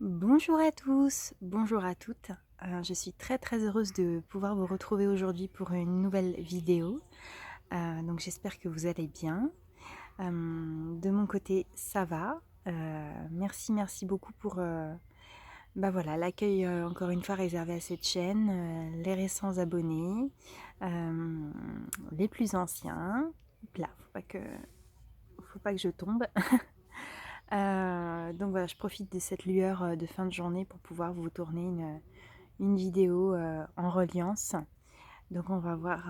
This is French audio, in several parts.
Bonjour à tous, bonjour à toutes. Je suis très heureuse de pouvoir vous retrouver aujourd'hui pour une nouvelle vidéo. Donc j'espère que vous allez bien. De mon côté, ça va. Merci beaucoup pour voilà, l'accueil encore une fois réservé à cette chaîne, les récents abonnés, les plus anciens. Hop là, faut pas que je tombe. Donc voilà, je profite de cette lueur de fin de journée pour pouvoir vous tourner une vidéo en reliance. Donc on va voir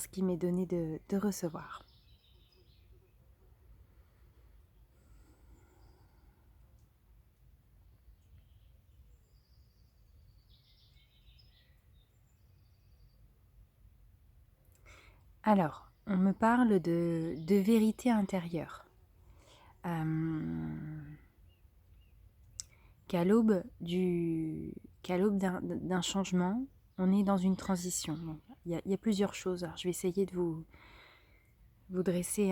ce qui m'est donné de recevoir. Alors, on me parle de vérité intérieure. Qu'à l'aube d'un changement, on est dans une transition. Bon, il y a plusieurs choses. Alors, je vais essayer de vous dresser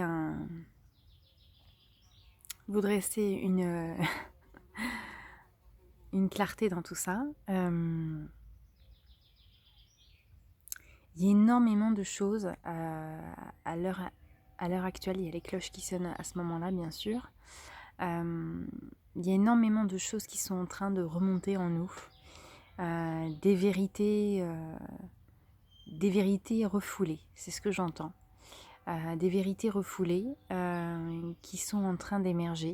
une clarté dans tout ça. Il y a énormément de choses à l'heure actuelle. Il y a les cloches qui sonnent à ce moment-là, bien sûr. Il y a énormément de choses qui sont en train de remonter en nous. Des vérités refoulées, c'est ce que j'entends. Des vérités refoulées qui sont en train d'émerger.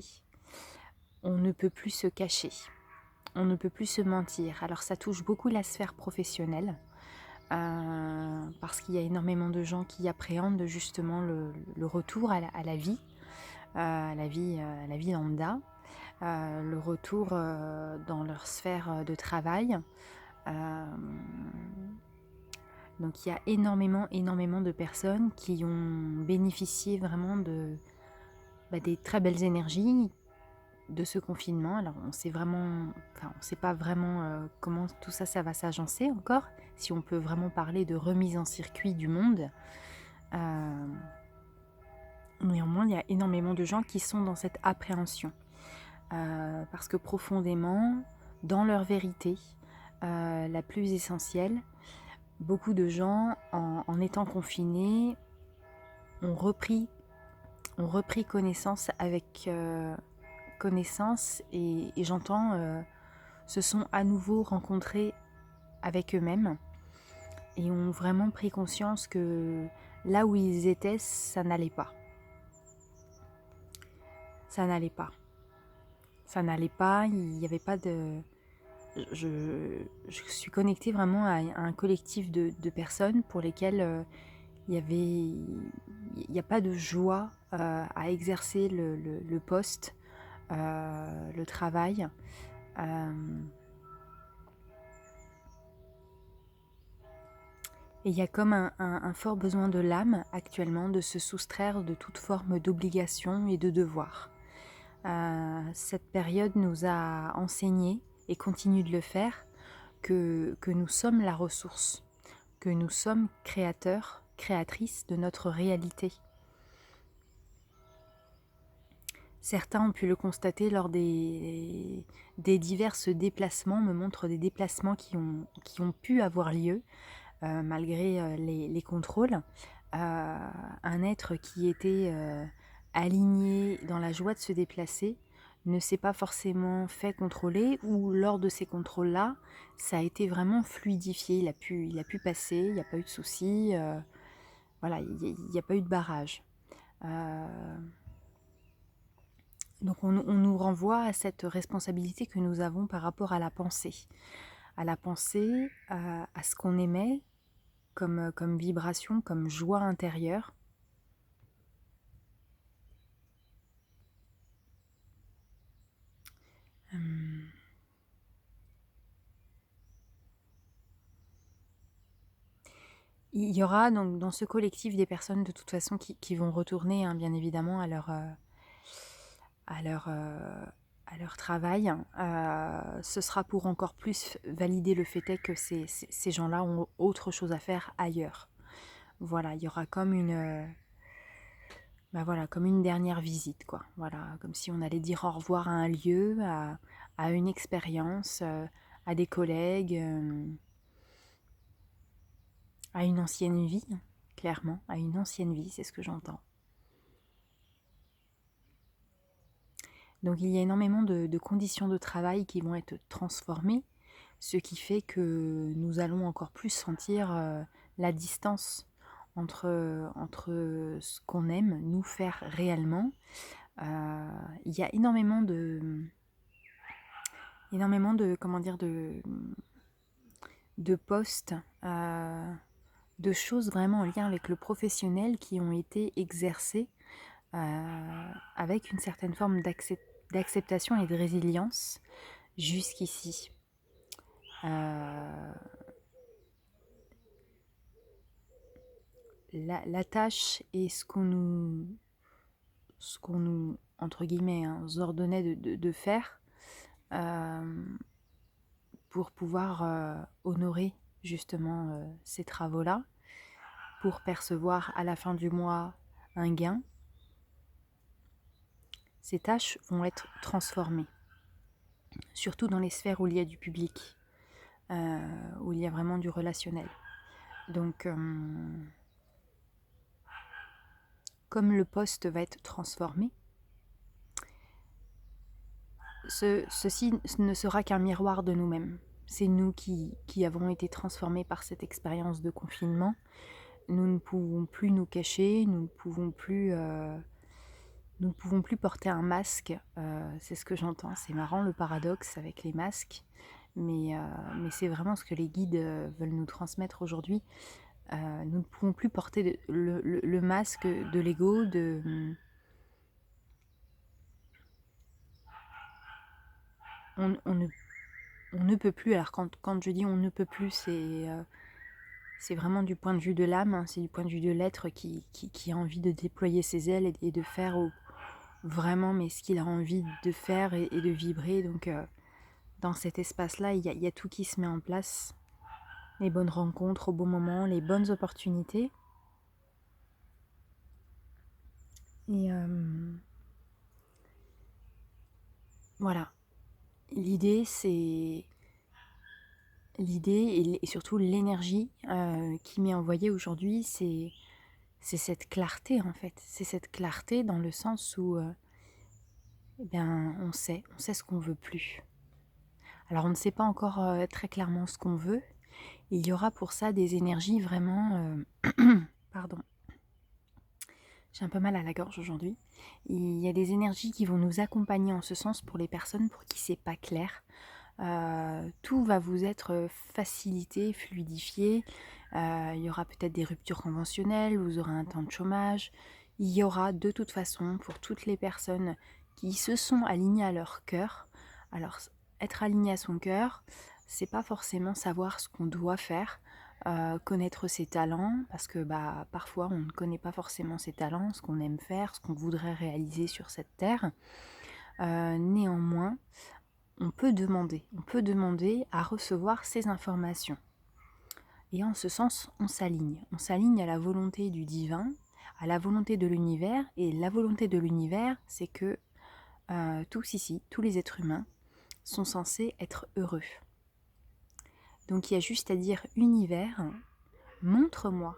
On ne peut plus se cacher. On ne peut plus se mentir. Alors ça touche beaucoup la sphère professionnelle. Parce qu'il y a énormément de gens qui appréhendent justement le retour à la vie, à la vie lambda, le retour dans leur sphère de travail. Donc il y a énormément de personnes qui ont bénéficié vraiment des très belles énergies de ce confinement. Alors on sait pas vraiment comment tout ça va s'agencer encore, si on peut vraiment parler de remise en circuit du monde. Néanmoins, il y a énormément de gens qui sont dans cette appréhension. Parce que profondément, dans leur vérité, la plus essentielle, beaucoup de gens, en étant confinés, ont repris connaissance et j'entends se sont à nouveau rencontrés avec eux-mêmes et ont vraiment pris conscience que là où ils étaient, ça n'allait pas. Ça n'allait pas. Ça n'allait pas, il n'y avait pas de... Je suis connectée vraiment à un collectif de personnes pour lesquelles il n'y a pas de joie à exercer le poste, le travail. Et il y a comme un fort besoin de l'âme actuellement de se soustraire de toute forme d'obligation et de devoir. Cette période nous a enseigné, et continue de le faire, que nous sommes la ressource, que nous sommes créateurs, créatrices de notre réalité. Certains ont pu le constater lors des divers déplacements, me montrent des déplacements qui ont pu avoir lieu, malgré les contrôles. Un être qui était aligné dans la joie de se déplacer ne s'est pas forcément fait contrôler, ou lors de ces contrôles-là, ça a été vraiment fluidifié, il a pu passer, il n'y a pas eu de soucis, voilà, il n'y a pas eu de barrage. Donc on nous renvoie à cette responsabilité que nous avons par rapport à la pensée, à ce qu'on émet comme vibration, comme joie intérieure. Il y aura donc dans ce collectif des personnes de toute façon qui vont retourner bien évidemment à leur travail. Ce sera pour encore plus valider le fait est que ces gens-là ont autre chose à faire ailleurs. Voilà, il y aura comme comme une dernière visite, quoi. Voilà, comme si on allait dire au revoir à un lieu, à une expérience, à des collègues, à une ancienne vie, clairement, à une ancienne vie, c'est ce que j'entends. Donc il y a énormément de conditions de travail qui vont être transformées, ce qui fait que nous allons encore plus sentir la distance entre ce qu'on aime, nous faire réellement. Il y a énormément de comment dire, de postes, de choses vraiment en lien avec le professionnel qui ont été exercées avec une certaine forme d'acceptation et de résilience jusqu'ici. La tâche et ce qu'on nous entre guillemets ordonnait de faire pour pouvoir honorer justement ces travaux-là, pour percevoir à la fin du mois un gain, ces tâches vont être transformées, surtout dans les sphères où il y a du public, où il y a vraiment du relationnel. Donc, comme le poste va être transformé, ceci ne sera qu'un miroir de nous-mêmes. C'est nous qui avons été transformés par cette expérience de confinement. Nous ne pouvons plus nous cacher, nous ne pouvons plus porter un masque. C'est ce que j'entends. C'est marrant le paradoxe avec les masques, mais c'est vraiment ce que les guides veulent nous transmettre aujourd'hui. Nous ne pouvons plus porter le masque de l'ego, on ne peut plus. Alors quand je dis on ne peut plus, c'est vraiment du point de vue de l'âme, hein, c'est du point de vue de l'être qui a envie de déployer ses ailes et de faire vraiment mais ce qu'il a envie de faire et de vibrer. Donc dans cet espace-là, il y a tout qui se met en place. Les bonnes rencontres au bon moment, les bonnes opportunités. Et voilà. L'idée et surtout l'énergie qui m'est envoyée aujourd'hui, c'est cette clarté en fait. C'est cette clarté dans le sens où eh bien, on sait ce qu'on veut plus. Alors on ne sait pas encore très clairement ce qu'on veut. Il y aura pour ça des énergies vraiment... Pardon, j'ai un peu mal à la gorge aujourd'hui. Il y a des énergies qui vont nous accompagner en ce sens pour les personnes pour qui c'est pas clair. Tout va vous être facilité, fluidifié. Il y aura peut-être des ruptures conventionnelles, vous aurez un temps de chômage. Il y aura de toute façon pour toutes les personnes qui se sont alignées à leur cœur. Alors, être aligné à son cœur, c'est pas forcément savoir ce qu'on doit faire, connaître ses talents, parce que parfois on ne connaît pas forcément ses talents, ce qu'on aime faire, ce qu'on voudrait réaliser sur cette terre. Néanmoins, on peut demander à recevoir ces informations. Et en ce sens, on s'aligne à la volonté du divin, à la volonté de l'univers, et la volonté de l'univers, c'est que tous ici, tous les êtres humains, sont censés être heureux. Donc il y a juste à dire univers, montre-moi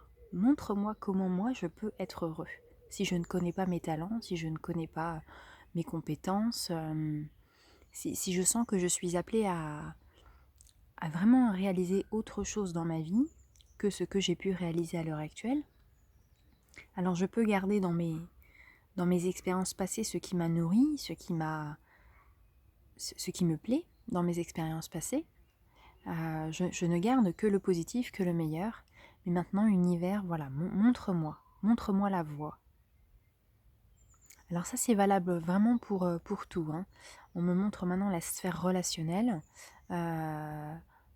comment moi je peux être heureux. Si je ne connais pas mes talents, si je ne connais pas mes compétences, si je sens que je suis appelée à vraiment réaliser autre chose dans ma vie que ce que j'ai pu réaliser à l'heure actuelle, alors je peux garder dans mes expériences passées ce qui m'a nourri, ce qui me plaît dans mes expériences passées. Je ne garde que le positif, que le meilleur. Mais maintenant, univers, voilà, montre-moi la voie. Alors ça, c'est valable vraiment pour tout. Hein. On me montre maintenant la sphère relationnelle.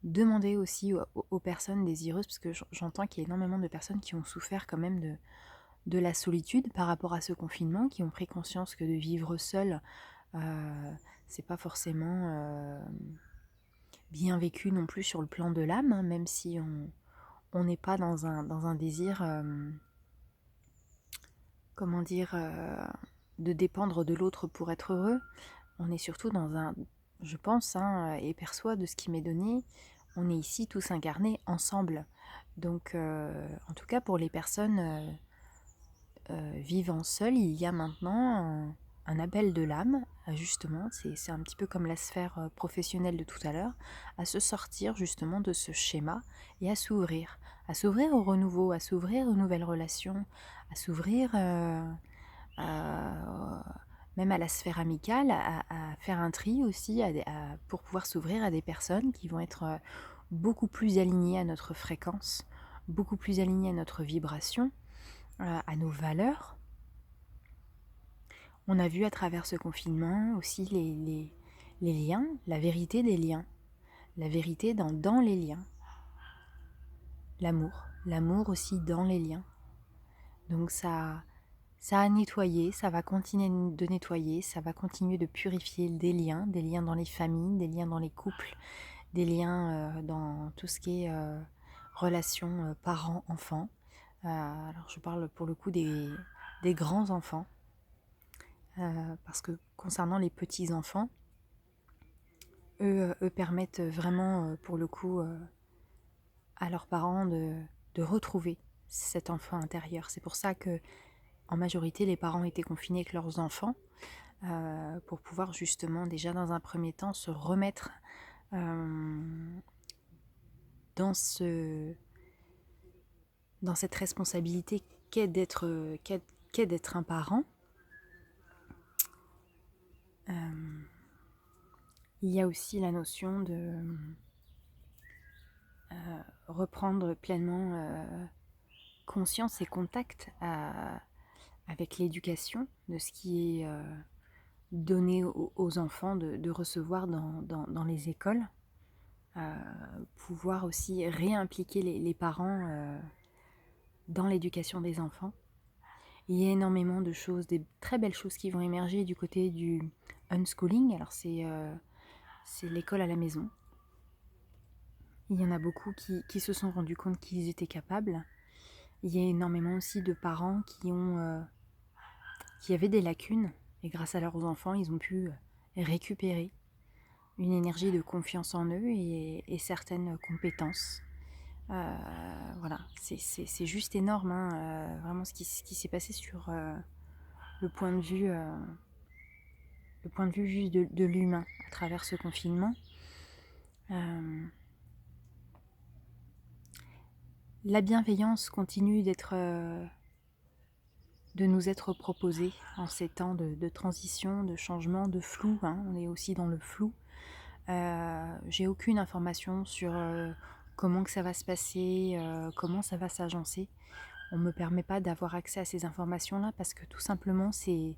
Demander aussi aux personnes désireuses, parce que j'entends qu'il y a énormément de personnes qui ont souffert quand même de la solitude par rapport à ce confinement, qui ont pris conscience que de vivre seul, c'est pas forcément bien vécu non plus sur le plan de l'âme, hein, même si on n'est pas dans un désir, de dépendre de l'autre pour être heureux. On est surtout dans un je pense, hein, et perçois de ce qui m'est donné, on est ici tous incarnés ensemble. Donc, en tout cas, pour les personnes vivant seules, il y a maintenant un appel de l'âme, justement, c'est un petit peu comme la sphère professionnelle de tout à l'heure, à se sortir justement de ce schéma et à s'ouvrir au renouveau, à s'ouvrir aux nouvelles relations, à s'ouvrir même à la sphère amicale, à faire un tri aussi, pour pouvoir s'ouvrir à des personnes qui vont être beaucoup plus alignées à notre fréquence, beaucoup plus alignées à notre vibration, à nos valeurs. On a vu à travers ce confinement aussi les liens, la vérité des liens, la vérité dans les liens, l'amour aussi dans les liens. Donc ça a nettoyé, ça va continuer de nettoyer, ça va continuer de purifier des liens dans les familles, des liens dans les couples, des liens dans tout ce qui est relations parents-enfants. Alors je parle pour le coup des grands enfants, parce que concernant les petits enfants, eux permettent vraiment pour le coup à leurs parents de retrouver cet enfant intérieur. C'est pour ça que en majorité les parents étaient confinés avec leurs enfants, pour pouvoir justement déjà dans un premier temps se remettre euh, dans cette responsabilité qu'est d'être un parent. Il y a aussi la notion de reprendre pleinement conscience et contact avec l'éducation, de ce qui est donné aux enfants de recevoir dans les écoles. Pouvoir aussi réimpliquer les parents dans l'éducation des enfants. Il y a énormément de choses, des très belles choses qui vont émerger du côté du unschooling. Alors c'est l'école à la maison. Il y en a beaucoup qui se sont rendus compte qu'ils étaient capables. Il y a énormément aussi de parents qui avaient des lacunes et grâce à leurs enfants, ils ont pu récupérer une énergie de confiance en eux et certaines compétences. Voilà, c'est juste énorme, hein, vraiment ce qui s'est passé sur le point de vue, le point de vue juste de l'humain à travers ce confinement. La bienveillance continue de nous être proposée en ces temps de transition, de changement, de flou, hein. On est aussi dans le flou. J'ai aucune information sur comment que ça va se passer, comment ça va s'agencer. On me permet pas d'avoir accès à ces informations-là parce que tout simplement c'est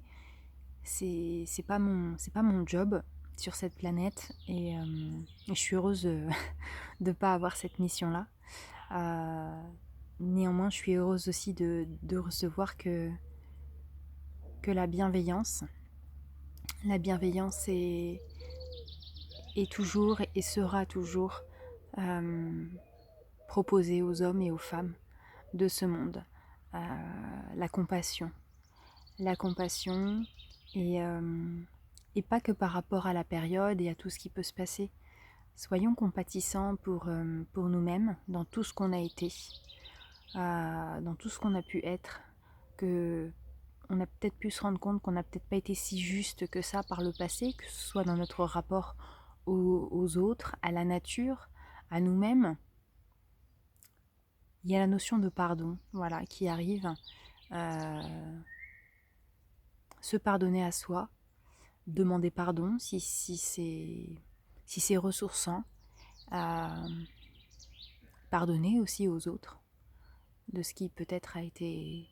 pas mon job sur cette planète et je suis heureuse de pas avoir cette mission-là. Néanmoins, je suis heureuse aussi de recevoir que la bienveillance est toujours et sera toujours euh, proposée aux hommes et aux femmes de ce monde. La compassion. La compassion et pas que par rapport à la période et à tout ce qui peut se passer. Soyons compatissants pour nous-mêmes dans tout ce qu'on a été, dans tout ce qu'on a pu être, que on a peut-être pu se rendre compte qu'on n'a peut-être pas été si juste que ça par le passé, que ce soit dans notre rapport aux autres, à la nature, à nous-mêmes. Il y a la notion de pardon, voilà, qui arrive. Euh, Se pardonner à soi, demander pardon si c'est ressourçant, pardonner aussi aux autres de ce qui peut-être a été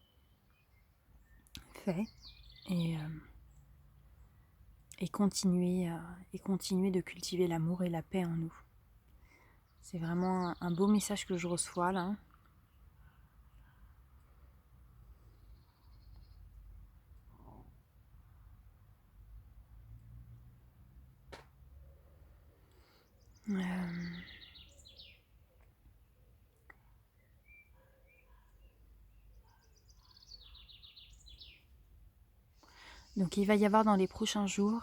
fait et, euh, et continuer de cultiver l'amour et la paix en nous. C'est vraiment un beau message que je reçois là. Donc il va y avoir dans les prochains jours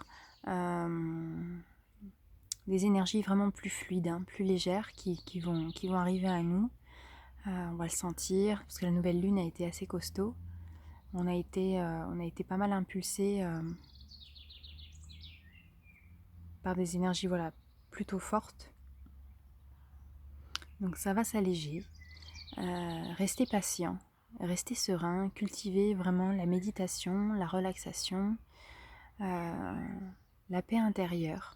des énergies vraiment plus fluides, hein, plus légères qui vont arriver à nous. On va le sentir parce que la nouvelle lune a été assez costaud. On a été pas mal impulsé par des énergies voilà, plutôt fortes. Donc ça va s'alléger. Restez patient, restez serein, cultivez vraiment la méditation, la relaxation, la paix intérieure.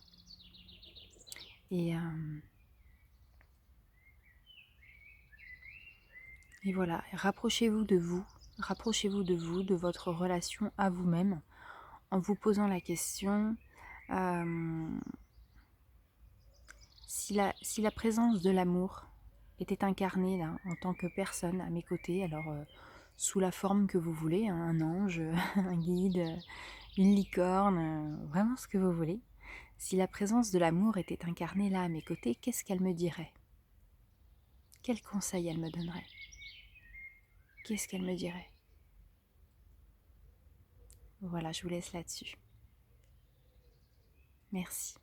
Et voilà, rapprochez-vous de vous, de votre relation à vous-même, en vous posant la question si la présence de l'amour était incarnée là, en tant que personne à mes côtés, alors sous la forme que vous voulez, hein, un ange, un guide, une licorne, vraiment ce que vous voulez. Si la présence de l'amour était incarnée là à mes côtés, qu'est-ce qu'elle me dirait? Quel conseil elle me donnerait? Qu'est-ce qu'elle me dirait? Voilà, je vous laisse là-dessus. Merci.